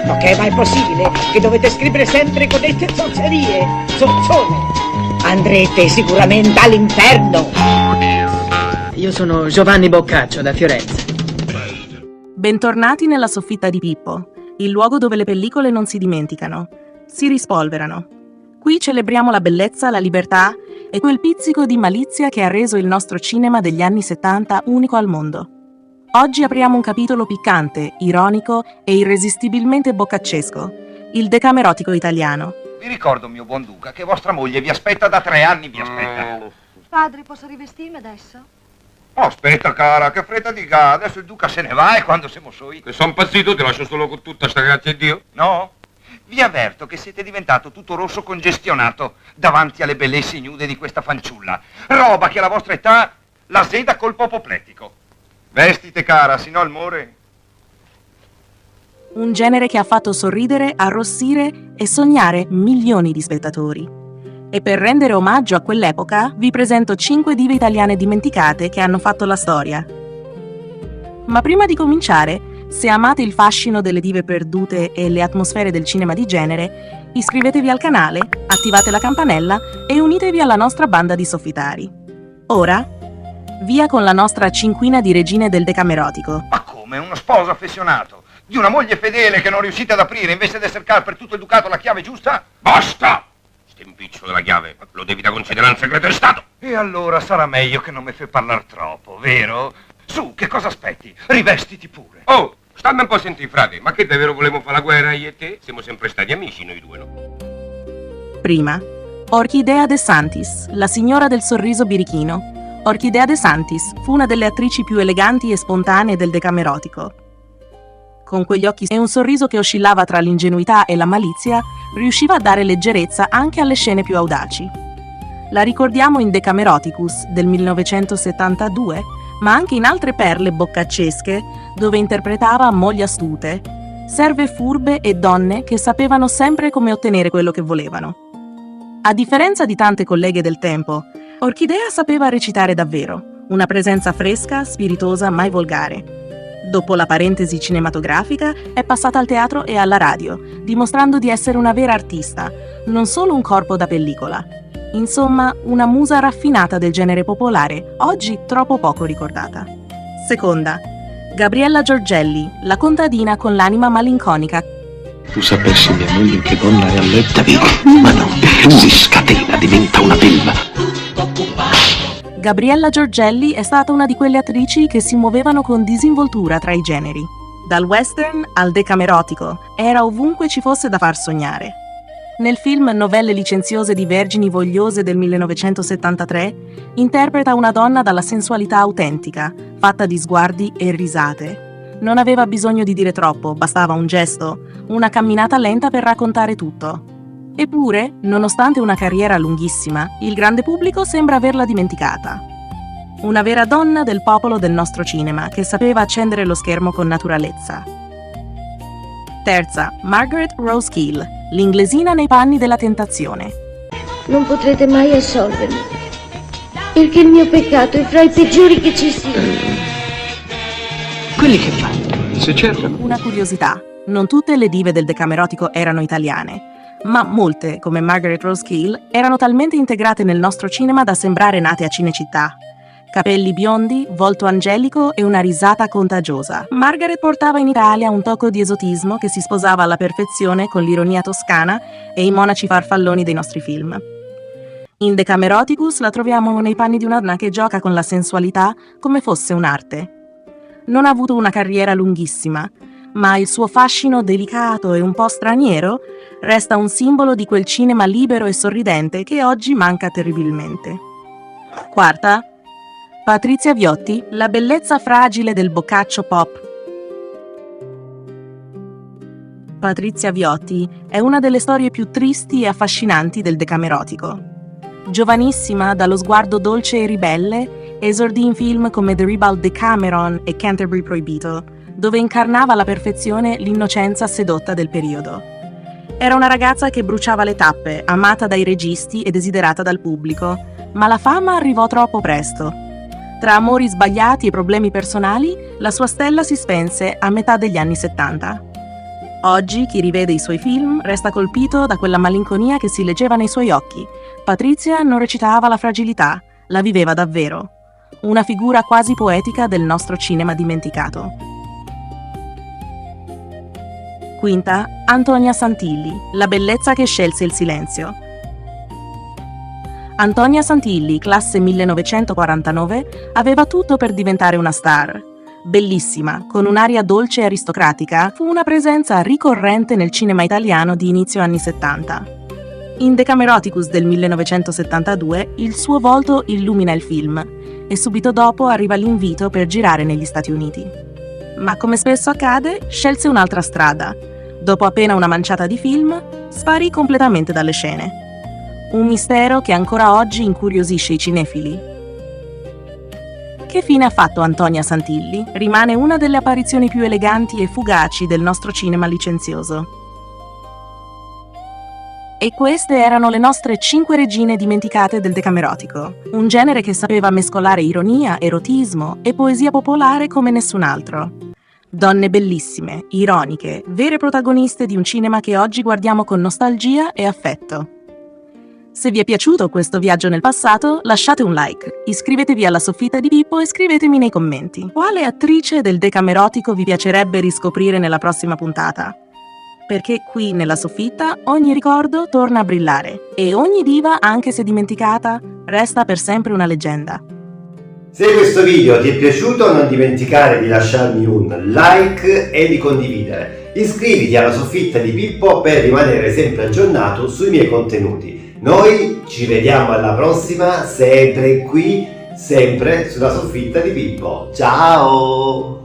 Ok, ma è possibile che dovete scrivere sempre con dette zozzerie? Zozzone! Andrete sicuramente all'inferno! Io sono Giovanni Boccaccio da Firenze. Bentornati nella soffitta di Pippo, il luogo dove le pellicole non si dimenticano, si rispolverano. Qui celebriamo la bellezza, la libertà e quel pizzico di malizia che ha reso il nostro cinema degli anni 70 unico al mondo. Oggi apriamo un capitolo piccante, ironico e irresistibilmente boccaccesco, il Decamerotico italiano. Vi ricordo, mio buon duca, che vostra moglie vi aspetta da 3 anni, vi aspetta. Padre, posso rivestirmi adesso? Oh, aspetta, cara, che fretta di ga. Adesso il duca se ne va e quando siamo soi... Che son impazzito, ti lascio solo con tutta sta grazia di Dio. No? Vi avverto che siete diventato tutto rosso congestionato davanti alle bellezze ignude di questa fanciulla. Roba che alla vostra età la seda col popopletico. Vestite, cara, sino al more. Un genere che ha fatto sorridere, arrossire e sognare milioni di spettatori. E per rendere omaggio a quell'epoca vi presento 5 dive italiane dimenticate che hanno fatto la storia. Ma prima di cominciare, se amate il fascino delle dive perdute e le atmosfere del cinema di genere, iscrivetevi al canale, attivate la campanella e unitevi alla nostra banda di soffitari. Ora, via con la nostra cinquina di regine del Decamerotico. Ma come? Uno sposo affezionato? Di una moglie fedele che non riuscite ad aprire invece di cercare per tutto il ducato la chiave giusta? Basta! St'impiccio della chiave, lo devi da considerare un segreto di Stato. E allora sarà meglio che non mi fai parlare troppo, vero? Su, che cosa aspetti? Rivestiti pure. Oh, stammi un po' a sentire, frate, ma che davvero volevamo fare la guerra io e te? Siamo sempre stati amici noi due, no? Prima, Orchidea De Santis, la signora del sorriso birichino. Orchidea De Santis fu una delle attrici più eleganti e spontanee del Decamerotico. Con quegli occhi e un sorriso che oscillava tra l'ingenuità e la malizia, riusciva a dare leggerezza anche alle scene più audaci. La ricordiamo in Decameroticus del 1972, ma anche in altre perle boccaccesche, dove interpretava mogli astute, serve furbe e donne che sapevano sempre come ottenere quello che volevano. A differenza di tante colleghe del tempo, Orchidea sapeva recitare davvero, una presenza fresca, spiritosa, mai volgare. Dopo la parentesi cinematografica, è passata al teatro e alla radio, dimostrando di essere una vera artista, non solo un corpo da pellicola. Insomma, una musa raffinata del genere popolare, oggi troppo poco ricordata. Seconda, Gabriella Giorgelli, la contadina con l'anima malinconica. Tu sapessi, mia moglie, che donna è a letto? Ma no, si scatena, diventa una belva. Gabriella Giorgelli è stata una di quelle attrici che si muovevano con disinvoltura tra i generi. Dal western al decamerotico, era ovunque ci fosse da far sognare. Nel film Novelle licenziose di vergini vogliose del 1973, interpreta una donna dalla sensualità autentica, fatta di sguardi e risate. Non aveva bisogno di dire troppo, bastava un gesto, una camminata lenta per raccontare tutto. Eppure, nonostante una carriera lunghissima, il grande pubblico sembra averla dimenticata. Una vera donna del popolo del nostro cinema, che sapeva accendere lo schermo con naturalezza. Terza, Margaret Rose Keel, l'inglesina nei panni della tentazione. Non potrete mai assolvermi, perché il mio peccato è fra i peggiori che ci siano. Quelli che fanno, se cercano. Una curiosità, non tutte le dive del Decamerotico erano italiane, ma molte, come Margaret Rose Keel, erano talmente integrate nel nostro cinema da sembrare nate a Cinecittà. Capelli biondi, volto angelico e una risata contagiosa. Margaret portava in Italia un tocco di esotismo che si sposava alla perfezione con l'ironia toscana e i monaci farfalloni dei nostri film. In Decameroticus la troviamo nei panni di una donna che gioca con la sensualità come fosse un'arte. Non ha avuto una carriera lunghissima, ma il suo fascino delicato e un po' straniero resta un simbolo di quel cinema libero e sorridente che oggi manca terribilmente. Quarta, Patrizia Viotti, la bellezza fragile del boccaccio pop. Patrizia Viotti è una delle storie più tristi e affascinanti del Decamerotico. Giovanissima, dallo sguardo dolce e ribelle, esordì in film come The Ribald Decameron e Canterbury Proibito, dove incarnava alla perfezione l'innocenza sedotta del periodo. Era una ragazza che bruciava le tappe, amata dai registi e desiderata dal pubblico, ma la fama arrivò troppo presto. Tra amori sbagliati e problemi personali, la sua stella si spense a metà degli anni 70. Oggi chi rivede i suoi film resta colpito da quella malinconia che si leggeva nei suoi occhi. Patrizia non recitava la fragilità, la viveva davvero. Una figura quasi poetica del nostro cinema dimenticato. Quinta, Antonia Santilli, la bellezza che scelse il silenzio. Antonia Santilli, classe 1949, aveva tutto per diventare una star. Bellissima, con un'aria dolce e aristocratica, fu una presenza ricorrente nel cinema italiano di inizio anni 70. In Decameroticus del 1972 il suo volto illumina il film e subito dopo arriva l'invito per girare negli Stati Uniti. Ma come spesso accade, scelse un'altra strada. Dopo appena una manciata di film, sparì completamente dalle scene. Un mistero che ancora oggi incuriosisce i cinefili. Che fine ha fatto Antonia Santilli? Rimane una delle apparizioni più eleganti e fugaci del nostro cinema licenzioso. E queste erano le nostre 5 regine dimenticate del Decamerotico, un genere che sapeva mescolare ironia, erotismo e poesia popolare come nessun altro. Donne bellissime, ironiche, vere protagoniste di un cinema che oggi guardiamo con nostalgia e affetto. Se vi è piaciuto questo viaggio nel passato, lasciate un like, iscrivetevi alla Soffitta di Pippo e scrivetemi nei commenti. Quale attrice del Decamerotico vi piacerebbe riscoprire nella prossima puntata? Perché qui nella Soffitta ogni ricordo torna a brillare e ogni diva, anche se dimenticata, resta per sempre una leggenda. Se questo video ti è piaciuto non dimenticare di lasciarmi un like e di condividere. Iscriviti alla Soffitta di Pippo per rimanere sempre aggiornato sui miei contenuti. Noi ci vediamo alla prossima, sempre qui, sempre sulla Soffitta di Pippo. Ciao!